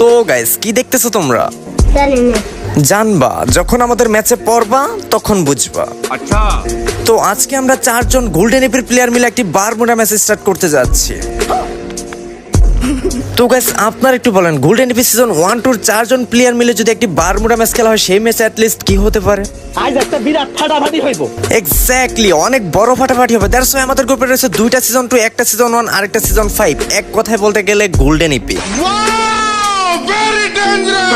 তো গাইস কি দেখতেছো তোমরা? জানবা যখন আমাদের ম্যাচে পড়বা তখন বুঝবা। আচ্ছা, তো আজকে আমরা 4 জন গোল্ডেন এপির প্লেয়ার মিলে একটি বারমুডা ম্যাচ স্টার্ট করতে যাচ্ছি। তো গাইস আপনারা একটু বলেন, গোল্ডেন এপি সিজন 1-2 4 জন প্লেয়ার মিলে যদি একটি বারমুডা ম্যাচ খেলা হয় সেই ম্যাচে অ্যাট লিস্ট কি হতে পারে? আজ একটা বিরাট ফাটাফাটি হইব। এক্স্যাক্টলি, অনেক বড় ফাটাফাটি হবে। দ্যাটস ওয়াই আমাদের গ্রুপে রয়েছে 2টা সিজন 2, একটা সিজন 1 আর একটা সিজন 5। এক কথায় বলতে গেলে গোল্ডেন এপি। very dangerous.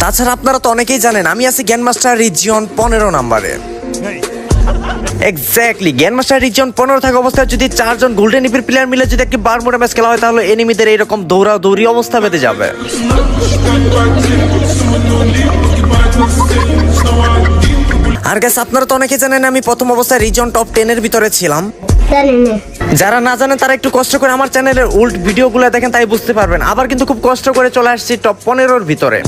তাছাড়া আপনারা তো অনেকেই জানেন আমি আছি গ্র্যান্ডমাস্টার রিজিয়ন 15 নম্বরে। এক্স্যাক্টলি, গ্র্যান্ডমাস্টার রিজিয়ন 15 থাকা অবস্থায় যদি 4 জন গোল্ডেন ইপির প্লেয়ার মিলে যদি একটি বারমুডা ম্যাচ খেলা হয় তাহলে এনিমিদের এইরকম দৌড়াদৌড়ি অবস্থা বেঁধে যাবে। আর গাইস আপনারা তো অনেকেই জানেন আমি প্রথম অবস্থায় রিজন টপ 10 এর ভিতরে ছিলাম। যারা না জানেন তারা একটু কষ্ট করে আমার চ্যানেলের ওল্ড ভিডিওগুলো দেখেন, তাই বুঝতে পারবেন। আবার কিন্তু খুব কষ্ট করে চলে আসছি টপ 15 এর ভিতরে।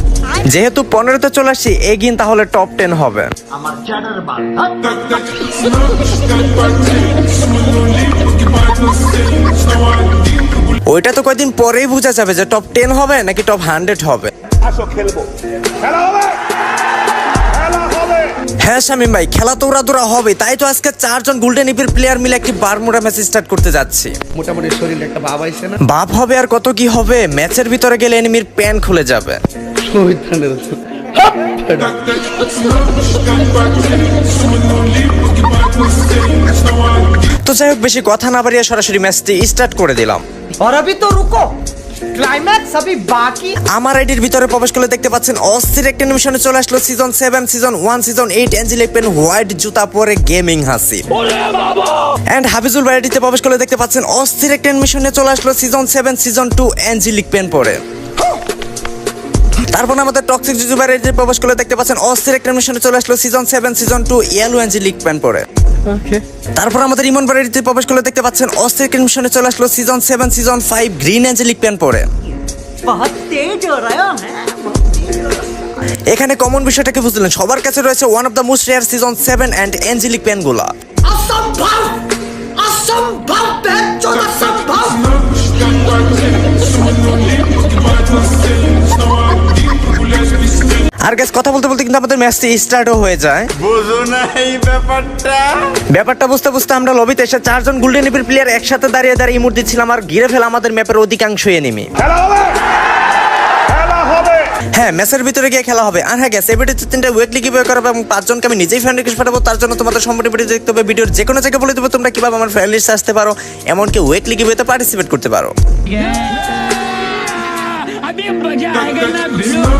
যেহেতু 15তে চলে আসছি, এগিন তাহলে টপ 10 হবে। ওইটা তো কয়েকদিন পরেই বোঝা যাবে যে টপ 10 হবে নাকি টপ 100 হবে। আসো খেলবো, খেলা হবে, খেলা হবে। হ্যাঁ শামিম ভাই, খেলা তো ওরা হবে। তাই তো আজকে 4 জন গোল্ডেন ইপির প্লেয়ার মিলে একটি বারমুডা ম্যাচ স্টার্ট করতে যাচ্ছি। মোটামুটি শরীরে একটা ভাব আইছে না? বাপ হবে আর কত কি হবে, ম্যাচের ভিতরে গেলে এনিমির প্যান খুলে যাবে। তো যাই হোক, বেশি কথা না বাড়িয়ে সরাসরি ম্যাচটি স্টার্ট করে দিলাম। और अभी तो रुको, क्लाइमैक्स अभी बाकी। আমার আইডির ভিতরে প্রবেশ করলে দেখতে পাচ্ছেন অস্থির একটা নিমিশনে চলে আসলো season 7, season 1, season 8 angelic pen white জুতা পরে গেমিং হাসি। এন্ড হাফিজুল বাড়িতে প্রবেশ করলে দেখতে পাচ্ছেন অস্থির একটা নিমিশনে চলে আসলো সিজন 7, সিজন 2 অ্যাঞ্জেলিক পেন পরে। তারপর আমাদের টক্সিক জুজু বাড়িতে প্রবেশ করলে দেখতে পাচ্ছেন অস্থির একটা নিমিশনে চলে আসলো season 7, season 2 yellow angelic pen পরে। তারপর আমাদের ইমন বাড়িতে প্রবেশ করলে দেখতে পাচ্ছেন অস্থির একটা নিমিশনে চলে আসলো season 7, season 5 green angelic pen পরে। बहुत तेज हो रहा है। এখানে কমন বিষয়টাকে বুঝলেন, সবার কাছে রয়েছে one of the most rare season 7 and angelic pen গুলা। असंभव, असंभव, बेचौध असंभव। আর গাইস কথা বলতে বলতে কিন্তু আমাদের ম্যাচটি স্টার্টও হয়ে যায়। বুঝো না এই ব্যাপারটা বুঝতে বুঝতে আমরা লবিতে এসে 4 জন গোল্ডেন ইপির প্লেয়ার একসাথে দাঁড়িয়ে ইমোট দিচ্ছিলাম আর ঘিরে ফেলা আমাদের ম্যাপের অধিকাংশ এনিমি। খেলা হবে, খেলা হবে। হ্যাঁ, ম্যাচের ভিতরে গিয়ে খেলা হবে। আর হ্যাঁ গ্যাস, এই ভিডিওতে 3টা উইকলি কিভাবে করাবো এবং 5 জনকে আমি নিজেই ফ্রেন্ড রিকোয়েস্ট পাঠাবো। তার জন্য তোমাদের সম্পূর্ণ ভিডিও দেখতে হবে। ভিডিওর যে কোনো জায়গায় বলে দেবো তোমরা কিভাবে আমার ফ্রেন্ড লিস্টে আসতে পারো, এমনকি উইকলি কিভাবে পার্টিসিপেট করতে পারো। अभी मजा आएगा ना भिड़ो।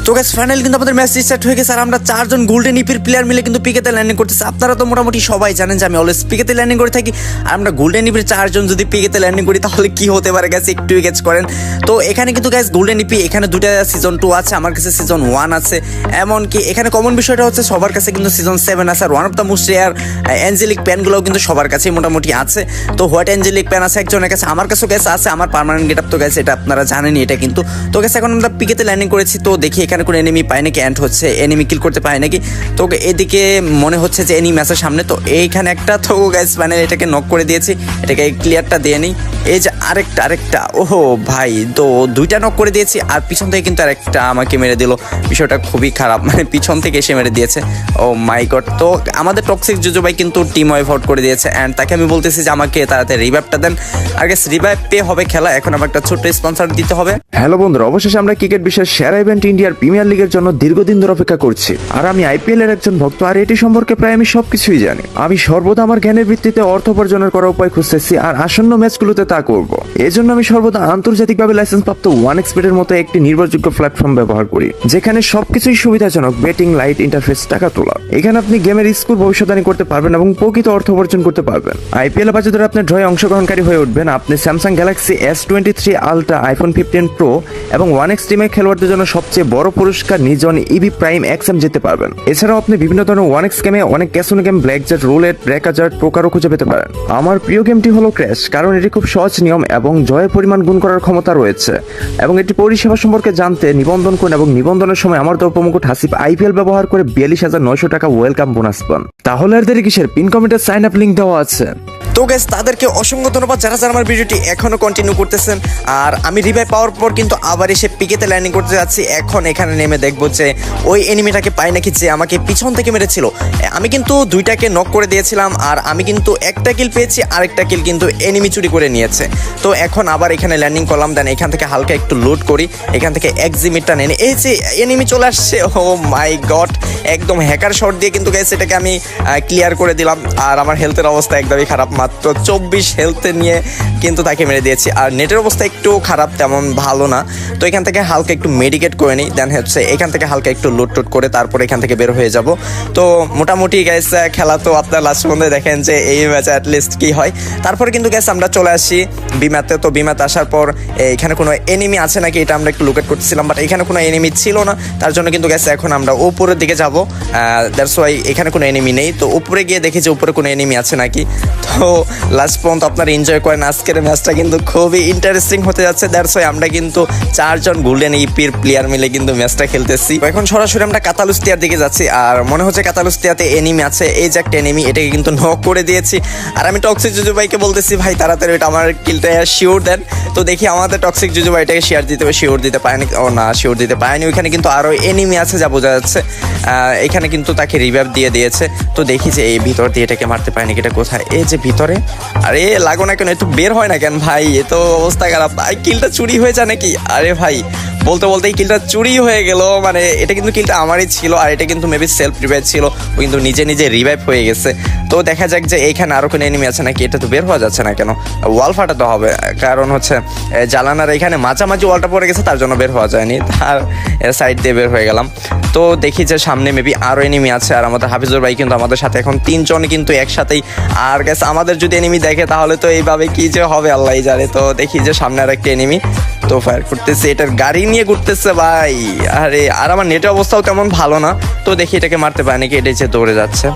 তো গাইস ফাইনালি কিন্তু আমাদের ম্যাচ স্টার্ট হয়ে গেছে আর আমরা 4 জন গোল্ডেন ইপির প্লেয়ার মিলে কিন্তু পিকেতে ল্যান্ডিং করতেছি। আপনারা তো মোটামুটি সবাই জানেন যে আমি অলওয়েজ পিকেতে ল্যান্ডিং করে থাকি। আর আমরা গোল্ডেন ইপির 4 জন যদি পিকেতে ল্যান্ডিং করি তাহলে কি হতে পারে গাইস, একটু গেস করেন। তো এখানে কিন্তু গাইস গোল্ডেন ইপি এখানে 2টা সিজন 2 আছে, আমার কাছে সিজন 1 আছে। এমনকি এখানে কমন বিষয়টা হচ্ছে সবার কাছে কিন্তু সিজন 7 আছে আর one of the most rare angelic প্যানগুলোও কিন্তু সবার কাছেই মোটামুটি আছে। তো হোয়াইট অ্যাঞ্জেলিক প্যান আছে একজনের কাছে, আমার কাছেও গাইস আছে। আমার পার্মানেন্ট গেটআপ তো গাইস এটা আপনারা জানেনই এটা কিন্তু। তো গাইস এখন আমরা পিকেতে ল্যান্ডিং করেছি, তো দেখি এখানে কোনো এনিমি পাই নাকি, এন্ড হচ্ছে এনিমি কিল করতে পারে নাকি। তো এদিকে মনে হচ্ছে যে এনিমি আছে সামনে, তো এইখানে একটা, তো গাইস ফাইনালি এটাকে নক করে দিয়েছি। এটাকে ক্লিয়ারটা দিয়ে নিই। এই যে আরেকটা, ওহো ভাই, তো 2টা নক করে দিয়েছি আর পিছন থেকে কিন্তু আরেকটা আমাকে মেরে দিল। বিষয়টা খুবই খারাপ, মানে পিছন থেকে এসে মেরে দিয়েছে। ও মাই গড, তো আমাদের টক্সিক জুজু ভাই কিন্তু টিম ওয়াইপ আউট করে দিয়েছে এন্ড তাকে আমি বলতেছি যে আমাকে তাড়াতাড়ি রিভাইভটা দেন। আর গাইস রিভাইভ পে হবে খেলা, এখন আমার একটা ছোট্ট স্পন্সর দিতে হবে। হ্যালো বন্ধুরা, অবশেষে আমরা ক্রিকেট বিশ্বের সেরা ইভেন্ট ইন্ডিয়ার প্রিমিয়ার লিগের জন্য দীর্ঘদিন ধরে অপেক্ষা করছি। আর আমি আইপিএল এর একজন ভক্ত আর এটি সম্পর্কে প্রায় আমি সবকিছুই জানি। আমি সর্বদা আমার জ্ঞানের ভিত্তিতে অর্থ উপার্জনের করার উপায় খুঁজতেছি আর আসন্ন ম্যাচগুলোতে তা করব। এজন্য আমি সর্বদা আন্তর্জাতিকভাবে লাইসেন্সপ্রাপ্ত OneXBet এর মতো একটি নির্ভরযোগ্য প্ল্যাটফর্ম ব্যবহার করি, যেখানে সবকিছুই সুবিধাজনক, বেটিং, লাইট ইন্টারফেস, টাকা তোলা। এখানে আপনি গেমের স্কোর ভবিষ্যৎবাণী করতে পারবেন এবং প্রকৃত অর্থ উপার্জন করতে পারবেন। আইপিএল বাজে ধরে আপনি ড্রয়ে অংশগ্রহণকারী হয়ে উঠবেন। আপনি Samsung Galaxy S23 ultra, iPhone 15 pro এবং OneX টিমের খেলোয়াড়দের জন্য সবচেয়ে বড় পুরস্কার নিজন ইবি প্রাইম XM যেতে পারবেন। এছাড়াও আপনি বিভিন্ন ধরনের OneX গেমে অনেক ক্যাসিনো গেম, ব্ল্যাকজাট, রুলেট, ব্রেকাজাট প্রকারও খুঁজে পেতে পারেন। আমার প্রিয় গেমটি হলো ক্র্যাশ, কারণ এটি খুব সহজ সহজ নিয়ম এবং জয়ের পরিমাণ গুণ করার ক্ষমতা রয়েছে। এবং এটি পরিষেবা সম্পর্কে জানতে নিবন্ধন করুন এবং নিবন্ধনের সময় আমার দেওয়া প্রোমো কোড হাসিব IPL ব্যবহার করে 42,900 টাকা ওয়েলকাম বোনাস পান। তাহলে আর দেরি কিসের, পিন কমেন্টে সাইন আপ লিংক দেওয়া আছে। তো গাইস তাদেরকে অসংখ্য ধন্যবাদ যারা যারা আমার ভিডিওটি এখনো কন্টিনিউ করতেছেন। আর আমি রিভাইভ পাওয়ার পর কিন্তু আবার এসে পিকেতে ল্যান্ডিং করতে যাচ্ছি। এখন এখানে নেমে দেখবো যে ওই এনিমিটাকে পাই নাকি যে আমাকে পিছন থেকে মেরেছিল। আমি কিন্তু দুইটাকে নক করে দিয়েছিলাম আর আমি কিন্তু একটা কিল পেয়েছি, আরেকটা কিল কিন্তু এনিমি চুরি করে নিয়েছে। তো এখন আবার এখানে ল্যান্ডিং করলাম, দেন এখান থেকে হালকা একটু লুট করি, এখান থেকে এক্সিমিটটা নেই। এই যে এনিমি চলে আসছে, ও মাই গড, একদম হ্যাকার শট দিয়ে কিন্তু গাইস এটাকে আমি ক্লিয়ার করে দিলাম। আর আমার হেলথের অবস্থা একদমই খারাপ, মাত্র 24 হেলথে নিয়ে কিন্তু তাকে মেরে দিয়েছি। আর নেটের অবস্থা একটু খারাপ, তেমন ভালো না। তো এখান থেকে হালকা একটু মেডিকেট করে নিই, দেন হচ্ছে এখান থেকে হালকা একটু লুট টুট করে তারপর এখান থেকে বের হয়ে যাব। তো মোটামুটি গাইস খেলা তো আপনার লাস্ট পর্যন্ত দেখেন যে এই ম্যাচে অ্যাটলিস্ট কি হয়। তারপরে কিন্তু গাইস আমরা চলে আসি বিমাতে। তো বিমাতে আসার পর এখানে কোনো এনিমি আছে নাকি এটা আমরা একটু লুকেট করতেছিলাম, বাট এখানে কোনো এনিমি ছিল না। তার জন্য কিন্তু গাইস এখন আমরা উপরের দিকে যাব, দ্যাটস ওয়াই এখানে কোনো এনিমি নেই। তো উপরে গিয়ে দেখি যে উপরে কোনো এনিমি আছে নাকি। তো লাস্ট পর্যন্ত আপনারা এনজয় করেন, আজকের ম্যাচটা কিন্তু খুবই ইন্টারেস্টিং হতে যাচ্ছে। দ্যাটস ওয়াই আমরা কিন্তু 4 জন গোল্ডেন ইপির প্লেয়ার মিলে কিন্তু ম্যাচটা খেলতেছি। এখন সরাসরি আমরা কাতালুস্তিয়ার দিকে যাচ্ছি আর মনে হচ্ছে কাতালুস্তিয়াতে এনিমি আছে। এই যে একটা এনিমি, এটাকে কিন্তু নক করে দিয়েছি। আর আমি টক্সিক জুজু ভাইকে বলতেছি ভাই তাড়াতাড়ি এটা আমার কিলটা শিওর দেন। তো দেখি আমাদের টক্সিক জুজু ভাই এটাকে শিওর দিতে পারেনি। ও না, শিওর দিতে পারেনি। ওইখানে কিন্তু আরও এনিমি আছে যা বোঝা যাচ্ছে। এখানে কিন্তু তাকে রিভাইভ দিয়ে দিয়েছে। তো দেখি যে এই ভিতর দিয়ে এটাকে মারতে পারেনি, এটা কোথায়? এই যে ভিতরে, আরে লাগো না কেন, একটু বের হয় না কেন ভাই? এ তো অবস্থা খারাপ ভাই, কিলটা চুরি হয়ে যায় নাকি? আরে ভাই বলতে বলতে এই কিলটা চুরি হয়ে গেল। মানে এটা কিন্তু কিলটা আমারই ছিল আর এটা কিন্তু মেবি সেলফ রিভাইভ ছিল, ও কিন্তু নিজে নিজে রিভাইভ হয়ে গেছে। তো দেখা যাক যে এইখানে আরও কোনো এনিমি আছে নাকি। এটা তো বের হওয়া যাচ্ছে না কেন? ওয়াল ফাটাতে হবে, কারণ হচ্ছে জ্বালানার এখানে মাঝামাঝি ওয়ালটা পড়ে গেছে, তার জন্য বের হওয়া যায়নি। তার সাইড দিয়ে বের হয়ে গেলাম। তো দেখি যে সামনে মেবি আরও এনিমি আছে আর আমাদের হাফিজুর ভাই কিন্তু আমাদের সাথে এখন 3 জন কিন্তু একসাথেই। আর গেছে আমাদের যদি এনিমি দেখে তাহলে তো এইভাবে কি যে হবে আল্লাহই জানে। তো দেখি যে সামনে আর একটা এনিমি, তো ফায়ার করতেছে, এটার গাড়ি নিয়ে ঘুরতেছে ভাই। আরে আর আমার নেটের অবস্থাও তেমন ভালো না। তো দেখি এটাকে মারতে পারে নাকি। এটা যে দৌড়ে যাচ্ছে,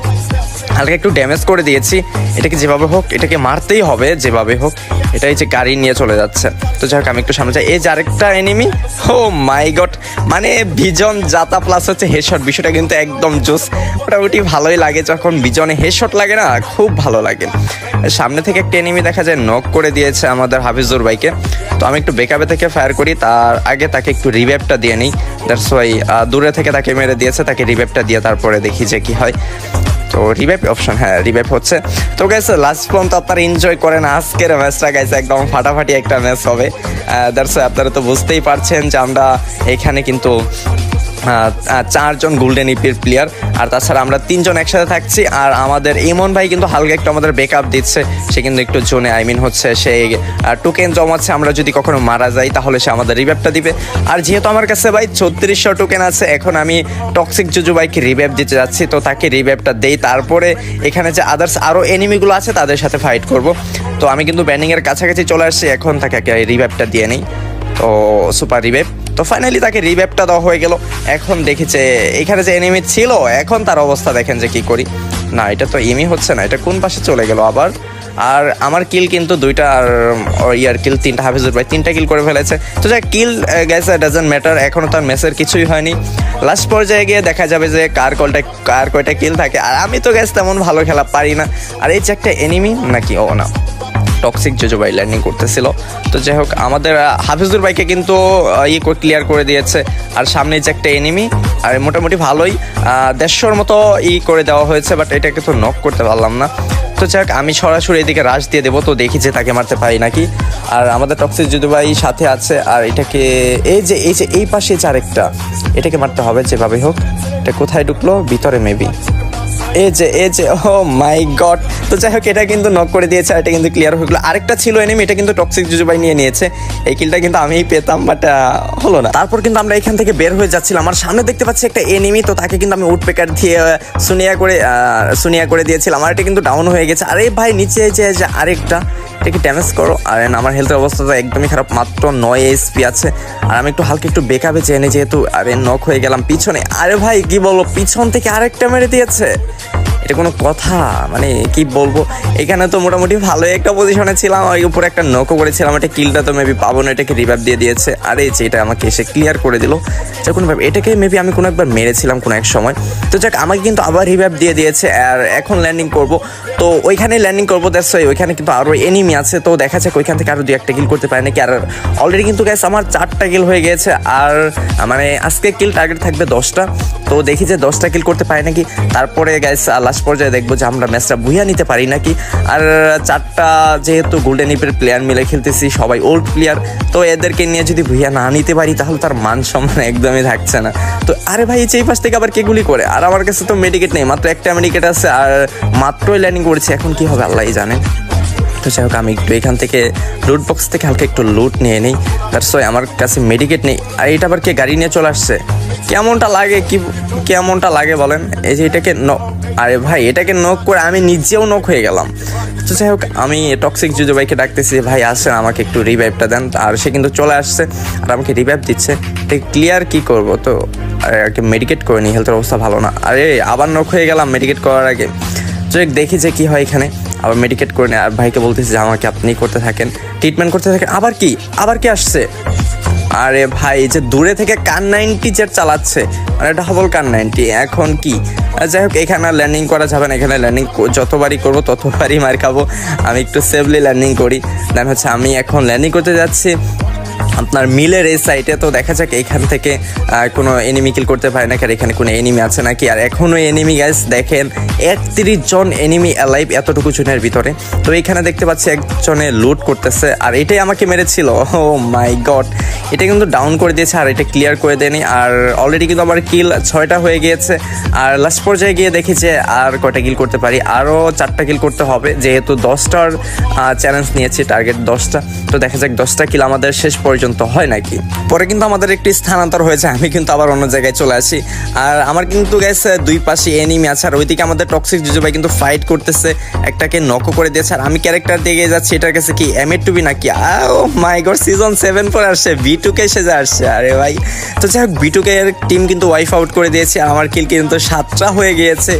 হালকা একটু ড্যামেজ করে দিয়েছি। এটাকে যেভাবে হোক এটাকে মারতেই হবে, যেভাবে হোক। এটাই যে গাড়ি নিয়ে চলে যাচ্ছে। তো যাই হোক আমি একটু সামনে যাই। এই যে আরেকটা এনিমি, ও মাই গড, মানে ভিজন জাতা প্লাস হচ্ছে হেডশট, বিষয়টা কিন্তু একদম জোস। মোটামুটি ভালোই লাগে যখন ভিজনে হেডশট লাগে না, খুব ভালো লাগে। সামনে থেকে একটা এনিমি দেখা যায় নক করে দিয়েছে আমাদের হাফিজুর ভাইকে। তো আমি একটু বেকআপে থেকে ফায়ার করি, তার আগে তাকে একটু রিভাইভটা দিয়ে নিই। দ্যাটস ওয়াই দূরে থেকে তাকে মেরে দিয়েছে, তাকে রিভাইভটা দিয়ে তারপরে দেখি যে কি হয়। তো রিভাইভ অপশন, হ্যাঁ রিভাইভ হচ্ছে। তো গাইস লাস্ট পর্যন্ত আপনারা এনজয় করেন আজকের ম্যাচটা। গাইস একদম ফাটাফাটি একটা ম্যাচ হবে। দ্যাটস ওয়াই আপনারা তো বুঝতেই পারছেন যে আমরা এখানে কিন্তু 4 জন গোল্ডেন ইপির প্লেয়ার আর তাছাড়া আমরা 3 জন একসাথে থাকছি। আর আমাদের ইমন ভাই কিন্তু হালকা একটু আমাদের ব্যাকআপ দিচ্ছে, সে কিন্তু একটু জোনে হচ্ছে সে টোকেন জমাচ্ছে। আমরা যদি কখনো মারা যাই তাহলে সে আমাদের রিভাইভটা দিবে। আর যেহেতু আমার কাছে ভাই 3600 টোকেন আছে, এখন আমি টক্সিক জুজু ভাইকে রিভাইভ দিতে যাচ্ছি। তো তাকে রিভাইভটা দেই, তারপরে এখানে যে আদার্স আরও এনিমিগুলো আছে তাদের সাথে ফাইট করব। তো আমি কিন্তু ব্যানিংয়ের কাছাকাছি চলে আসছি, এখন তাকে রিভাইভটা দিয়ে নিই। তো সুপার রিভাইভ, তো ফাইনালি তাকে রিভাইভটা দেওয়া হয়ে গেল। এখন দেখেছে এখানে যে এনিমি ছিল, এখন তার অবস্থা দেখেন যে কি করি। না এটা তো এমই হচ্ছে না, এটা কোন পাশে চলে গেল আবার। আর আমার কিল কিন্তু 2টা, আর ইয়ার কিল 3টা, হাফিজুর ভাই 3টা কিল করে ফেলেছে। তো যা কিল গ্যাস ডাজন্ট ম্যাটার, এখনও তার ম্যাচের কিছুই হয়নি। লাস্ট পর্যায়ে গিয়ে দেখা যাবে যে কার কয়টা কিল থাকে। আর আমি তো গ্যাস তেমন ভালো খেলা পারি না। আর এই যে একটা এনিমি নাকি, ও না, টক্সিক জুজু ভাই ল্যান্ডিং করতেছিল। তো যাই হোক আমাদের হাফিজুর ভাইকে কিন্তু ক্লিয়ার করে দিয়েছে। আর সামনে যে একটা এনিমি, আর মোটামুটি ভালোই 150 মতো করে দেওয়া হয়েছে, বাট এটাকে তো নক করতে পারলাম না। তো যাই হোক আমি সরাসরি এদিকে রাশ দিয়ে দেবো, তো দেখি যে তাকে মারতে পারি নাকি। আর আমাদের টক্সিক জুজু ভাই সাথে আছে। আর এটাকে এই পাশে যে আরেকটা, এটাকে মারতে হবে যেভাবে হোক। এটা কোথায় ঢুকলো? ভিতরে মেবি। এই যে ও মাই গড। তো যাই হোক এটা কিন্তু নক করে দিয়েছে, আর এটা কিন্তু ক্লিয়ার হয়ে গেলো। আরেকটা ছিল এনিমি, এটা কিন্তু টক্সিক জুজু ভাই নিয়ে নিয়েছে। এই কিলটা কিন্তু আমিই পেতাম, বাট হলো না। তারপর কিন্তু আমরা এখান থেকে বের হয়ে যাচ্ছিলাম, আমার সামনে দেখতে পাচ্ছি একটা এনিমি। তো তাকে কিন্তু আমি উডপেকার দিয়ে সুনিয়া করে দিয়েছিলাম। আর এটা কিন্তু ডাউন হয়ে গেছে। আরে ভাই নিচে যে আরেকটা, এটাকে ড্যামেজ করো। আর আমার হেলথের অবস্থা তো একদমই খারাপ, মাত্র 9 HP আছে। আর আমি একটু হালকা একটু বেকআপে চেয়ে নিই, যেহেতু আরে নক হয়ে গেলাম পিছনে। আরে ভাই কি বলো, পিছন থেকে আরেকটা মেরে দিয়েছে। এটা কোনো কথা, মানে কি বলবো। এখানে তো মোটামুটি ভালোই একটা পজিশনে ছিলাম, ওই উপরে একটা নকও করেছিলাম, এটা কিলটা তো মেবি পাবো না, এটাকে রিভাইভ দিয়ে দিয়েছে। আর এই যে এটা আমাকে এসে ক্লিয়ার করে দিল, যখন ভাবে এটাকে মেবি আমি কোনো একবার মেরেছিলাম কোনো এক সময়। তো যাক, আমাকে কিন্তু আবার রিভাইভ দিয়ে দিয়েছে। আর এখন ল্যান্ডিং করব, তো ওইখানে ল্যান্ডিং করবো, দ্যাটস ওয়াই ওইখানে কিন্তু আরও এনিমি আছে। তো দেখা যাক ওইখান থেকে আরও 2-1টা কিল করতে পারে নাকি। আর অলরেডি কিন্তু গ্যাস আমার 4টা কিল হয়ে গিয়েছে, আর মানে আজকে কিল টার্গেট থাকবে 10টা। তো দেখি যে 10টা কিল করতে পারি নাকি, তারপরে গ্যাস লাস্ট পর্যায়ে দেখবো যে আমরা ম্যাচটা বুইয়া নিতে পারি নাকি। আর 4টা যেহেতু গোল্ডেন ইপের প্লেয়ার মিলে খেলতেছি, সবাই ওল্ড প্লেয়ার, তো এদেরকে নিয়ে যদি বুইয়া না নিতে পারি তাহলে তার মান সম্মান একদমই থাকছে না। তো আরে ভাই, এই পাশ থেকে আবার কে গুলি করে, আর আমার কাছে তো মেডিকেট নেই, মাত্র একটা মেডিকেট আছে, আর মাত্রই ল্যান্ডিং করেছি। এখন কি হবে আল্লাহই জানে। তো যাই হোক, আমি একটু এখান থেকে লুট বক্স থেকে হালকা একটু লুট নিয়ে নিই, দ্যাটস ওয়াই আমার কাছে মেডিকেট নেই। আর এটা আবার কে গাড়ি নিয়ে চলে আসছে, কেমনটা লাগে বলেন। এই যে এটাকে আরে ভাই, এটাকে নক করে আমি নিজেও নক হয়ে গেলাম। তো যাই হোক, আমি টক্সিক জুজু ভাইকে ডাকতেছি, ভাই আসেন আমাকে একটু রিভাইভটা দেন। আর সে কিন্তু চলে আসছে আর আমাকে রিভাইভ দিচ্ছে। এটা ক্লিয়ার কি করব, তো মেডিকেট করে নিই, হেলথের অবস্থা ভালো না। আরে আবার নক হয়ে গেলাম মেডিকেট করার আগে। তো দেখি যে কি হয় এখানে, আবার মেডিকেট করে নেই। আর ভাইকে বলতেছি যে আমাকে আপনি করতে থাকেন, ট্রিটমেন্ট করতে থাকেন। আবার কি আসছে, আরে ভাই যে দূরে থেকে কান 90 জেট চালাচ্ছে, মানে ডাবল কান 90। এখন কি, যাই হোক, এখানে ল্যান্ডিং করা যাবে না। এখানে ল্যান্ডিং যতবারই করবো ততবারই মার খাবো। আমি একটু সেফলি ল্যান্ডিং করি। দেন হচ্ছে আমি এখন ল্যান্ডিং করতে যাচ্ছি আপনার মিলের এই সাইটে। তো দেখা যাক এখান থেকে কোনো এনিমি কিল করতে পারে নাকি, আর এখানে কোনো এনিমি আছে নাকি। আর এখনও এনিমি গাইস দেখেন 31 জন এনিমি অ্যালাইভ এতটুকু জনের ভিতরে। তো এইখানে দেখতে পাচ্ছি একজনে লুট করতেছে, আর এটাই আমাকে মেরেছিল। ও মাই গড, এটা কিন্তু ডাউন করে দিয়েছে, আর এটা ক্লিয়ার করে দেয়নি। আর অলরেডি কিন্তু আমার কিল 6টা হয়ে গিয়েছে। আর লাস্ট পর্যায়ে গিয়ে দেখি যে আর কয়টা কিল করতে পারি, আরও 4টা কিল করতে হবে, যেহেতু 10টার চ্যালেঞ্জ নিয়েছি, টার্গেট 10টা। তো দেখা যাক 10টা কিল আমাদের শেষ পর্যন্ত হয় নাকি। পরে কিন্তু আমাদের একটি স্থানান্তর হয়েছে, আমি কিন্তু আবার অন্য জায়গায় চলে আসি। আর আমার কিন্তু গেছে দুই পাশে এনিমি আছে, আর ওইদিকে আমাদের টক্সিক জুজু ভাই কিন্তু ফাইট করতেছে, একটাকে নকও করে দিয়েছে। আর আমি ক্যারেক্টার দিয়ে গিয়ে যাচ্ছি, এটার কাছে কি M8 নাকি, ও মাই গড, সিজন 7 পরে আসছে, B2K সেজে আসছে। আরে ভাই, তো যাই হোক, B2K এর টিম কিন্তু ওয়াইফ আউট করে দিয়েছে, আর আমার কিল কিন্তু 7টা হয়ে গিয়েছে।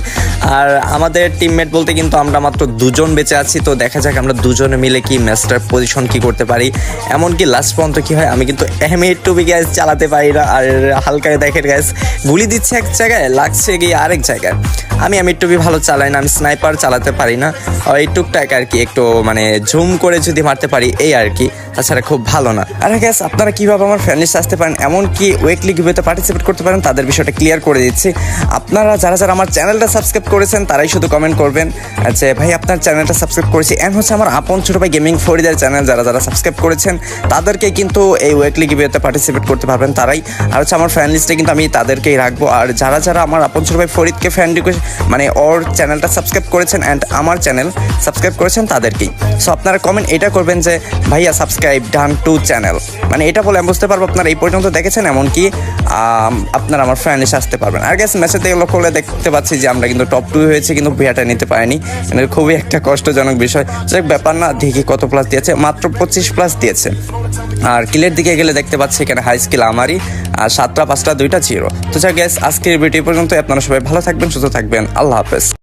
আর আমাদের টিমমেট বলতে কিন্তু আমরা মাত্র 2জন বেঁচে আছি। তো দেখা যাক আমরা 2জনে মিলে কি ম্যাচটার পজিশন কি করতে পারি, এমনকি লাস্ট পর্যন্ত কি হয়। আমি কিন্তু M8 গ্যাস চালাতে পারি না, আর হালকা দেখেন গ্যাস গুলি দিচ্ছে এক জায়গায়, লাগছে গিয়ে আরেক জায়গায়। আমি M8 ভালো চালাই না, আমি স্নাইপার চালাতে পারি না, ওই টুকটাক আর কি, একটু মানে জুম করে যদি মারতে পারি এই আর কি, তাছাড়া খুব ভালো না। আর গ্যাস আপনারা কীভাবে আমার ফ্যামিলিতে আসতে পারেন, এমনকি উইকলি গিভওয়েতে পার্টিসিপেট করতে পারেন, তাদের বিষয়টা ক্লিয়ার করে দিচ্ছি। আপনারা যারা আমার চ্যানেলটা সাবস্ক্রাইব করেছেন তারাই শুধু কমেন্ট করবেন যে ভাই আপনার চ্যানেলটা সাবস্ক্রাইব করেছি। এন্ড হচ্ছে আমার আপন ছোট ভাই গেমিং ফরিদের চ্যানেল, যারা সাবস্ক্রাইব করেছেন তাদেরকে কিন্তু এই উইকলি গিভওয়েতে পার্টিসিপেট করতে পারবেন তারাই। আর হচ্ছে আমার ফ্যান লিস্টে কিন্তু আমি তাদেরকেই রাখবো। আর যারা আমার আপন ছোট ভাই ফরিদকে ফ্যান রিকোয়েস্ট মানে ওর চ্যানেলটা সাবস্ক্রাইব করেছেন অ্যান্ড আমার চ্যানেল সাবস্ক্রাইব করেছেন তাদেরকেই। সো আপনারা কমেন্ট এটা করবেন যে ভাইয়া সাবস্ক্রাইব ডান টু চ্যানেল, মানে এটা বলে আমি বুঝতে পারবো আপনারা এই পর্যন্ত দেখেছেন, এমনকি আপনারা আমার ফ্যান লিস্টে আসতে পারবেন। আর গ্যাস ম্যাচের থেকে লক্ষ্য করলে দেখতে পাচ্ছি যে আমরা কিন্তু টপ 2 হয়েছে, কিন্তু ভিয়াটা নিতে পারিনি, মানে খুবই একটা কষ্টজনক বিষয়। যাই ব্যাপার না, দেখি কত প্লাস দিয়েছে, মাত্র 25 প্লাস দিয়েছে। আর কিলের দিকে গেলে দেখতে পাচ্ছি এখানে হাই স্কিল আমারই, আর 7টা 5টা 2টা 0। তো যাই গ্যাস আজকের ভিডিও পর্যন্ত, আপনারা সবাই ভালো থাকবেন, সুস্থ থাকবেন, আল্লাহ হাফেজ।